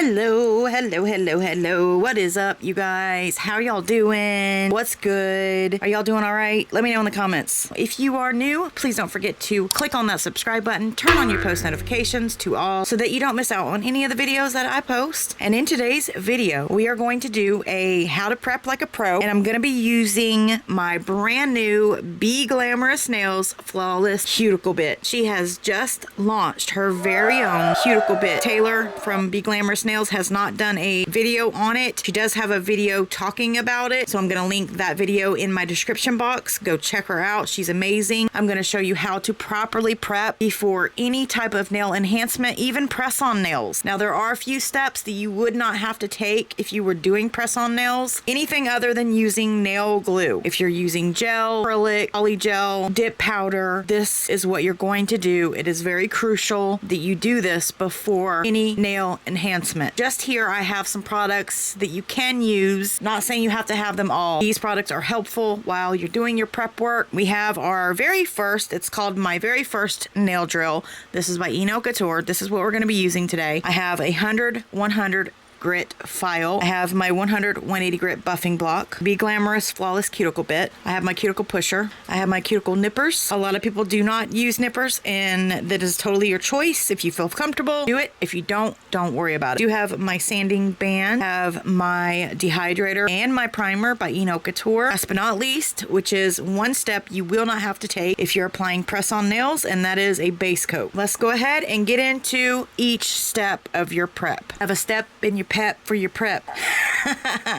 Hello, hello, hello, hello. What is up, you guys? How y'all doing? What's good? Are y'all doing all right? Let me know in the comments. If you are new, please don't forget to click on that subscribe button, turn on your post notifications to all so that you don't miss out on any of the videos that I post. And in today's video, we are going to do a how to prep like a pro, and I'm going to be using my brand new BeglamorousNails Flawless Cuticle Bit. She has just launched her very own cuticle bit. Taylor from BeGlamorous has not done a video on it. She does have a video talking about it, so I'm going to link that video in my description box. Go check her out. She's amazing. I'm going to show you how to properly prep before any type of nail enhancement, even press-on nails. Now, there are a few steps that you would not have to take if you were doing press-on nails. Anything other than using nail glue. If you're using gel, acrylic, poly gel, dip powder, this is what you're going to do. It is very crucial that you do this before any nail enhancement. Just here, I have some products that you can use. Not saying you have to have them all. These products are helpful while you're doing your prep work. We have our very first, it's called My Very First Nail Drill. This is by Cuticle. This is what we're going to be using today. I have a 100 grit file. I have my 180 grit buffing block, BeGlamorous Flawless Cuticle Bit. I have my cuticle pusher. I have my cuticle nippers. A lot of people do not use nippers, and that is totally your choice. If you feel comfortable, do it. If you don't worry about it. I do have my sanding band, have my dehydrator, and my primer by Cuticle. Last but not least, which is one step you will not have to take if you're applying press-on nails, and that is a base coat. Let's go ahead and get into each step of your prep. Have a step in your pep for your prep.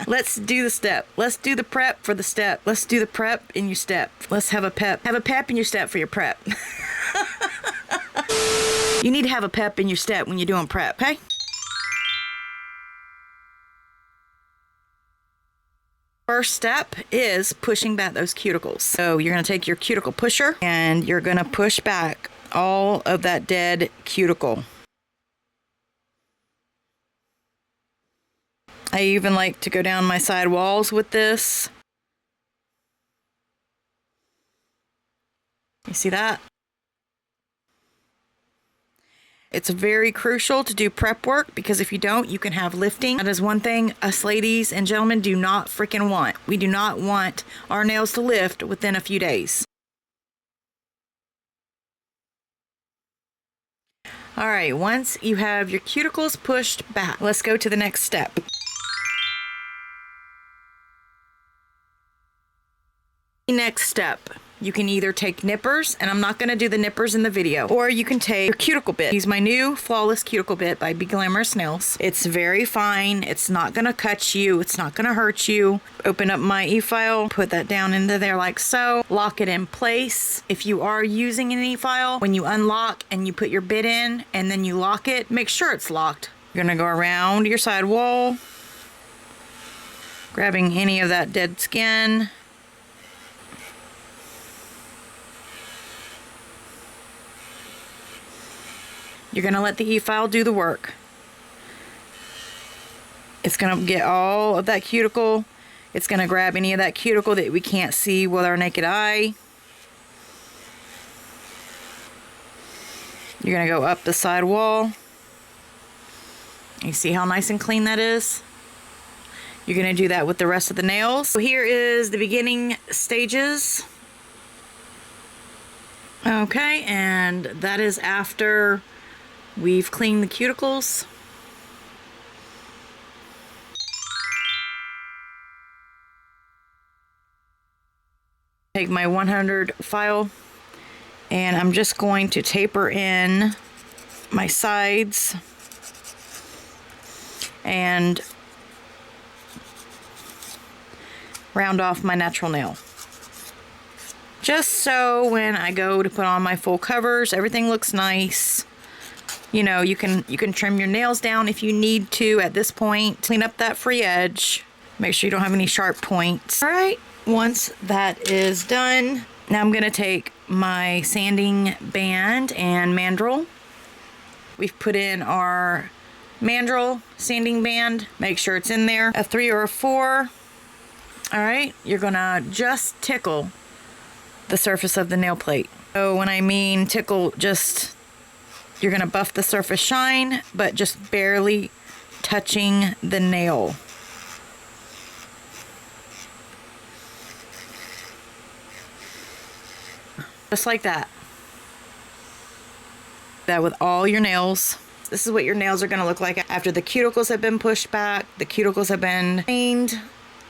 Let's do the step. Let's do the prep for the step. Let's do the prep in your step. Let's have a pep. Have a pep in your step for your prep. You need to have a pep in your step when you're doing prep, okay? First step is pushing back those cuticles. So you're going to take your cuticle pusher and you're going to push back all of that dead cuticle. I even like to go down my side walls with this. You see that? It's very crucial to do prep work because if you don't, you can have lifting. That is one thing us ladies and gentlemen do not freaking want. We do not want our nails to lift within a few days. All right, once you have your cuticles pushed back, let's go to the next step. Next step, you can either take nippers, and I'm not going to do the nippers in the video, or you can take your cuticle bit. Use my new Flawless Cuticle Bit by BeglamorousNails. It's very fine. It's not going to cut you. It's not going to hurt you. Open up my e-file, put that down into there like so. Lock it in place. If you are using an e-file, when you unlock and you put your bit in and then you lock it, make sure it's locked. You're going to go around your side wall, grabbing any of that dead skin. You're going to let the e-file do the work. It's going to get all of that cuticle. It's going to grab any of that cuticle that we can't see with our naked eye. You're going to go up the side wall. You see how nice and clean that is? You're going to do that with the rest of the nails. So here is the beginning stages. Okay, and that is after we've cleaned the cuticles. Take my 100 file and I'm just going to taper in my sides and round off my natural nail. Just so when I go to put on my full covers, everything looks nice. You know, you can trim your nails down if you need to at this point. Clean up that free edge. Make sure you don't have any sharp points. All right, once that is done, now I'm gonna take my sanding band and mandrel. We've put in our mandrel sanding band. Make sure it's in there, a 3 or a 4. All right, you're gonna just tickle the surface of the nail plate. So when I mean tickle, just you're gonna buff the surface shine, but just barely touching the nail. Just like that. That with all your nails. This is what your nails are going to look like after the cuticles have been pushed back, the cuticles have been cleaned,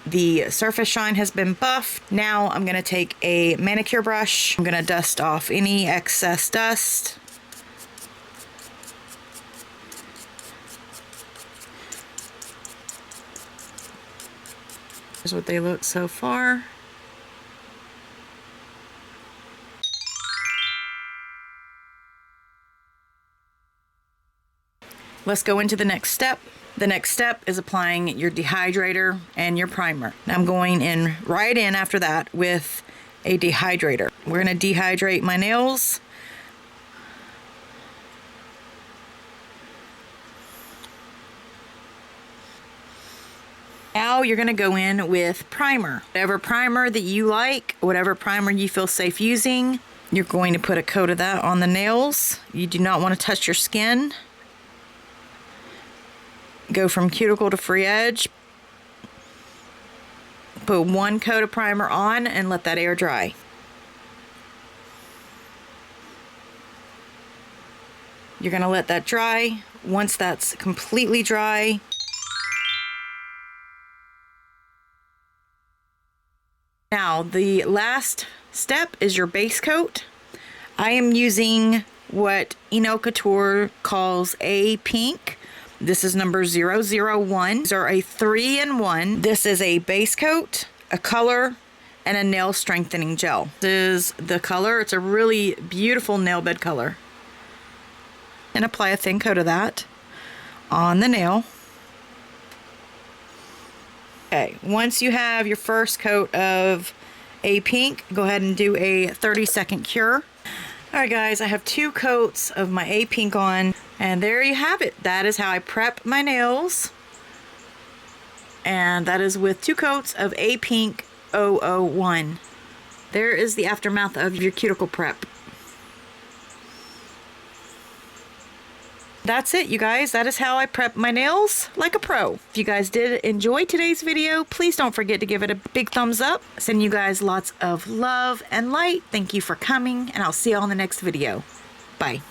the surface shine has been buffed. Now I'm going to take a manicure brush. I'm going to dust off any excess dust. Here's what they look so far. Let's go into the next step. The next step is applying your dehydrator and your primer. Now I'm going in right in after that with a dehydrator. We're going to dehydrate my nails. Now you're going to go in with primer. Whatever primer that you like, whatever primer you feel safe using, you're going to put a coat of that on the nails. You do not want to touch your skin. Go from cuticle to free edge. Put one coat of primer on and let that air dry. You're going to let that dry. Once that's completely dry, now the last step is your base coat. I am using what Couture calls a pink. This is number 001. These are a 3-in-1. This is a base coat, a color, and a nail strengthening gel. This is the color. It's a really beautiful nail bed color. And apply a thin coat of that on the nail. Okay, once you have your first coat of a pink, go ahead and do a 30-second cure. All right, guys, I have 2 coats of my A pink on, and there you have it. That is how I prep my nails. And that is with 2 coats of A pink 001. There is the aftermath of your cuticle prep. That's it, you guys. That is how I prep my nails like a pro. If you guys did enjoy today's video, please don't forget to give it a big thumbs up. Send you guys lots of love and light. Thank you for coming, and I'll see you on the next video. Bye.